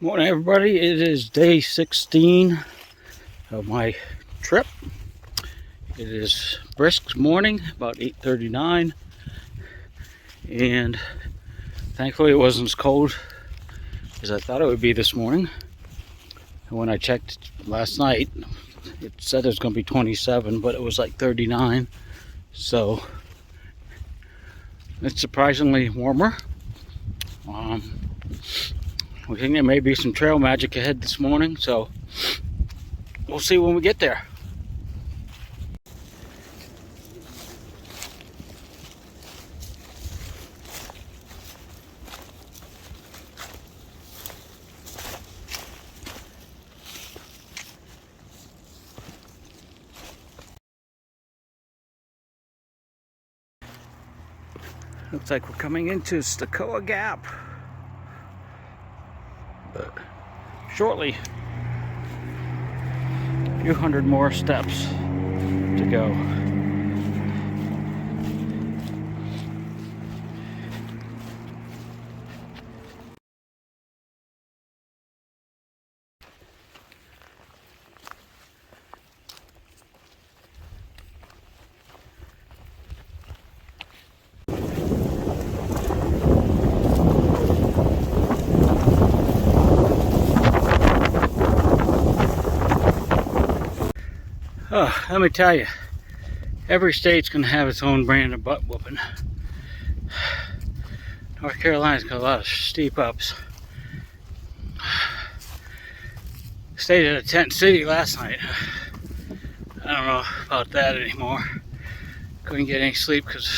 Morning, everybody. It is day 16 of my trip. It is brisk morning, about 8:39, and thankfully it wasn't as cold as I thought it would be this morning. And when I checked last night, it said it was going to be 27, but it was like 39, so it's surprisingly warmer. We think there may be some trail magic ahead this morning, so we'll see when we get there. Looks like we're coming into STECOAH Gap. But shortly, a few hundred more steps to go. Oh, let me tell you, every state's gonna have its own brand of butt whooping. North Carolina's got a lot of steep ups. Stayed at a tent city last night. I don't know about that anymore. Couldn't get any sleep because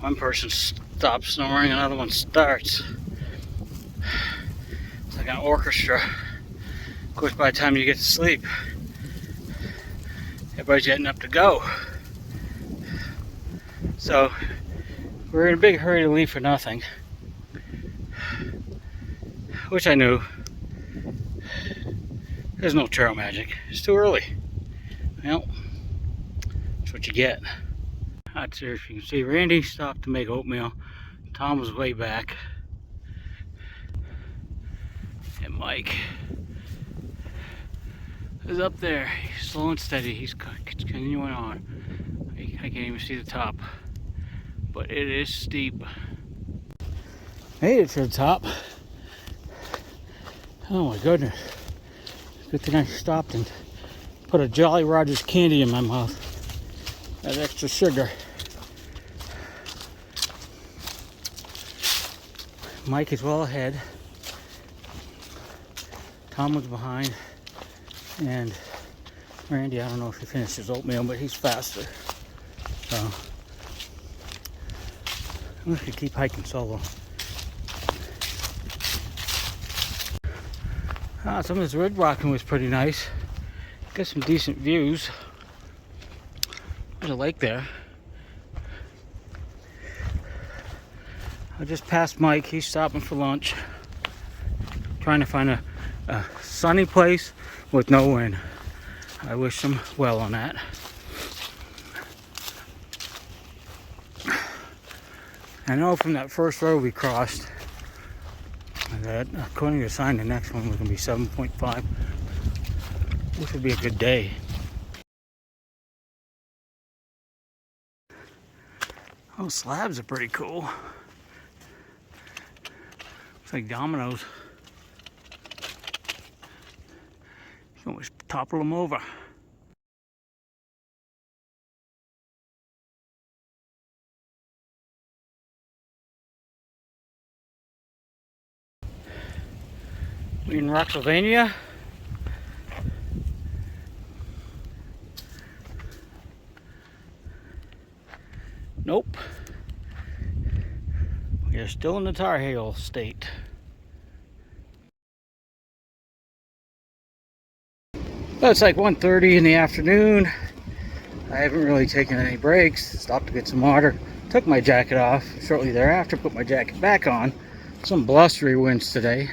one person stops snoring, another one starts. It's like an orchestra. Of course, by the time you get to sleep, everybody's getting up to go. So we're in a big hurry to leave for nothing, which I knew. There's no trail magic. It's too early. Well, that's what you get. Out there, if you can see, Randy stopped to make oatmeal. Tom was way back. And Mike is up there. He's slow and steady. He's continuing on. I can't even see the top, but it is steep. Made it to the top. Oh my goodness. Good thing I stopped and put a Jolly Roger's candy in my mouth. That extra sugar. Mike is well ahead. Tom was behind. And Randy, I don't know if he finished his oatmeal, but he's faster. So I'm gonna keep hiking solo. Some of this red rocking was pretty nice. Got some decent views. There's a lake there. I just passed Mike. He's stopping for lunch. Trying to find a sunny place with no wind. I wish him well on that. I know from that first road we crossed that according to the sign, the next one was going to be 7.5, which would be a good day. Those slabs are pretty cool. It's like dominoes. You can always topple them over. We're in Rocksylvania. Nope. We are still in the Tar Heel state. Well, it's like 1:30 in the afternoon. I haven't really taken any breaks. Stopped to get some water. Took my jacket off shortly thereafter. Put my jacket back on. Some blustery winds today.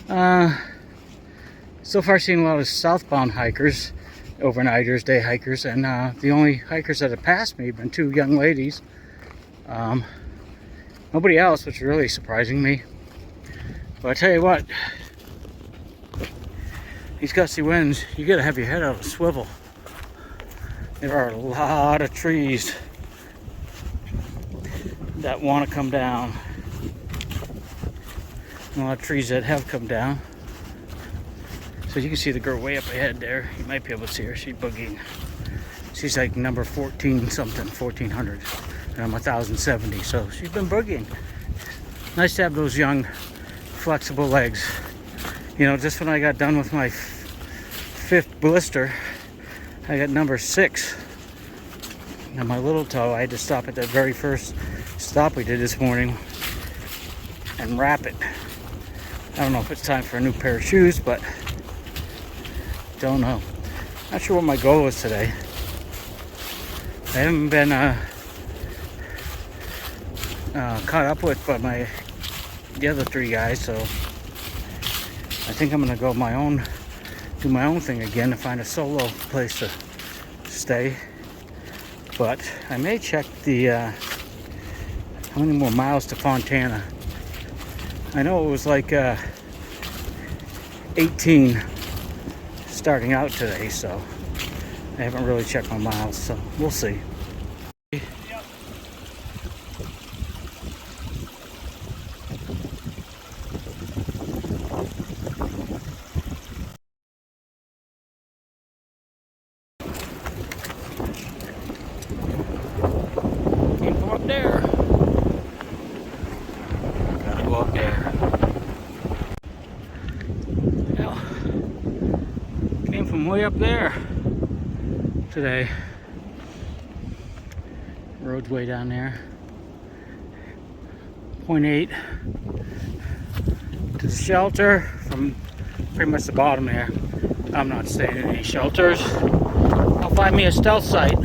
So far seen a lot of southbound hikers, overnighters, day hikers, and the only hikers that have passed me have been two young ladies. Nobody else, which is really surprising me. But I tell you what, these gusty winds, you gotta have your head out of a swivel. There are a lot of trees that want to come down. A lot of trees that have come down. So you can see the girl way up ahead there. You might be able to see her. She's boogieing. She's like number 14 something, 1400. And I'm 1070, so she's been boogieing. Nice to have those young, flexible legs. You know, just when I got done with my fifth blister, I got number 6 on my little toe. I had to stop at that very first stop we did this morning and wrap it. I don't know if it's time for a new pair of shoes, but don't know. Not sure what my goal is today. I haven't been caught up with by the other 3 guys, so I think I'm gonna go do my own thing again to find a solo place to stay. But I may check the how many more miles to Fontana. I know it was like 18 starting out today, so I haven't really checked my miles, so we'll see. Can't go up there. Gotta go up there. Well, came from way up there today. Road's way down there. 0.8 to the shelter from pretty much the bottom there. I'm not staying in any shelters. I'll find me a stealth site.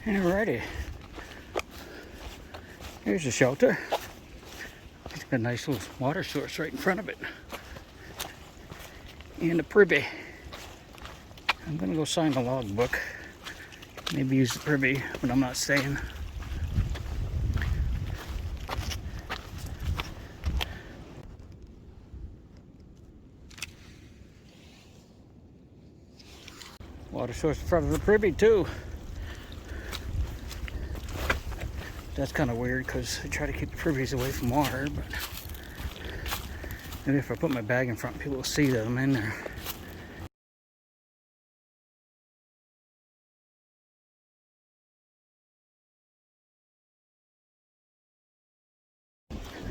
Alrighty. Here's a shelter. It's got a nice little water source right in front of it. And a privy. I'm gonna go sign the logbook. Maybe use the privy, but I'm not staying. Water source in front of the privy too. That's kind of weird because I try to keep the privies away from water, but maybe if I put my bag in front, people will see that I'm in there.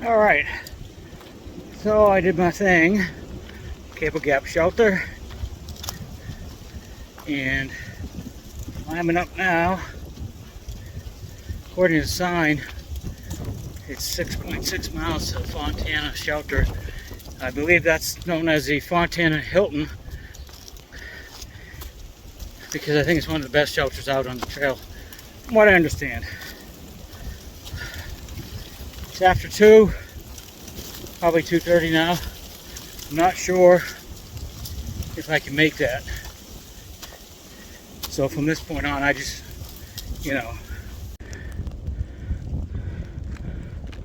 All right, so I did my thing, Cable Gap Shelter, and climbing up now. According to the sign, it's 6.6 miles to Fontana Shelter. I believe that's known as the Fontana Hilton, because I think it's one of the best shelters out on the trail, from what I understand. It's after 2, probably 2:30 now. I'm not sure if I can make that. So from this point on, I just, you know.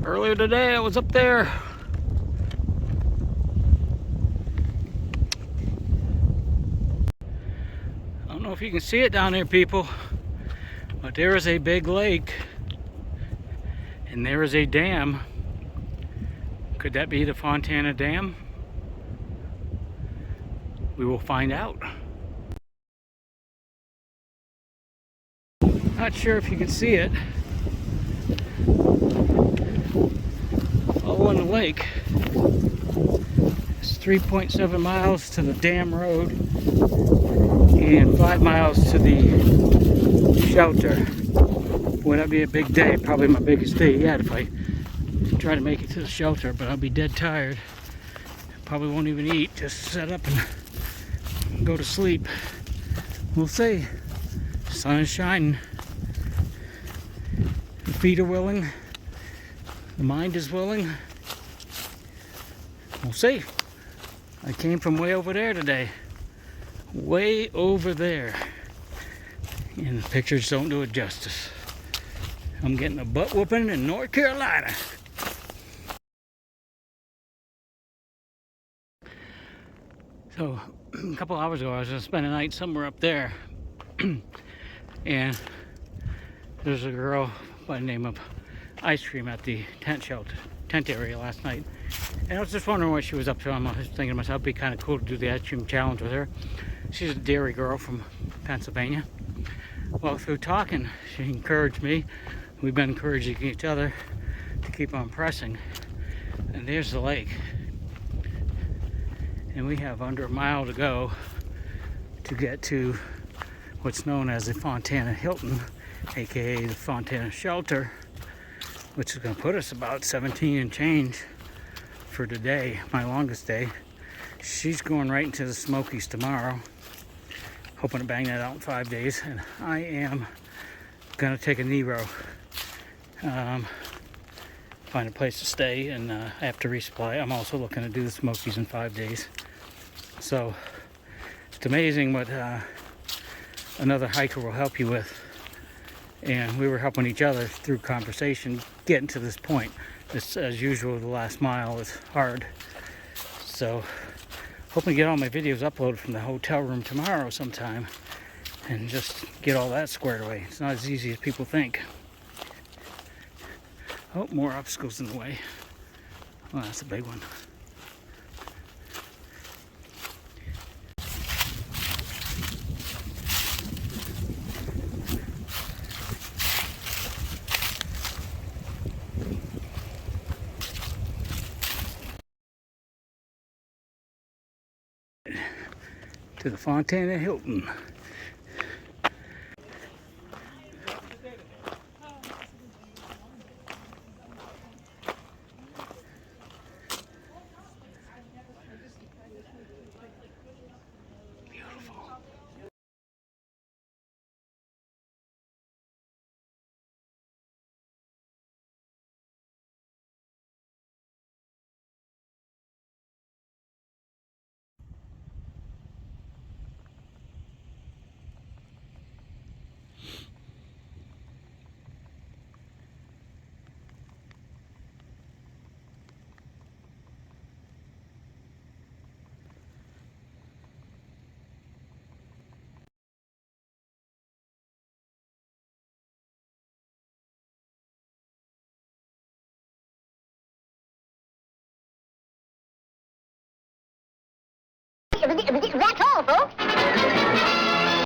Earlier today, I was up there. I don't know if you can see it down there, people, but there is a big lake. And there is a dam. Could that be the Fontana Dam? We will find out. Not sure if you can see it. Oh, on the lake. It's 3.7 miles to the dam road and 5 miles to the shelter. Boy, that'd be a big day, probably my biggest day yet if I try to make it to the shelter, but I'll be dead tired. Probably won't even eat, just set up and go to sleep. We'll see. The sun is shining. The feet are willing. The mind is willing. We'll see. I came from way over there today. Way over there. And the pictures don't do it justice. I'm getting a butt whooping in North Carolina. So, a couple hours ago, I was going to spend a night somewhere up there. And there's a girl by the name of Ice Cream at the tent area last night. And I was just wondering what she was up to. I was thinking to myself, it'd be kind of cool to do the ice cream challenge with her. She's a dairy girl from Pennsylvania. Well, through talking, she encouraged me. We've been encouraging each other to keep on pressing. And there's the lake. And we have under a mile to go to get to what's known as the Fontana Hilton, aka the Fontana Shelter, which is going to put us about 17 and change for today, my longest day. She's going right into the Smokies tomorrow, hoping to bang that out in 5 days, and I am going to take a Nero, find a place to stay, and I have to resupply. I'm also looking to do the Smokies in 5 days. So it's amazing what another hiker will help you with, and we were helping each other through conversation getting to this point. This, as usual, the last mile is hard, so hoping to get all my videos uploaded from the hotel room tomorrow sometime and just get all that squared away. It's not as easy as people think. Oh, more obstacles in the way. Well, that's a big one. To the Fontana Hilton. Beautiful. That's all, folks.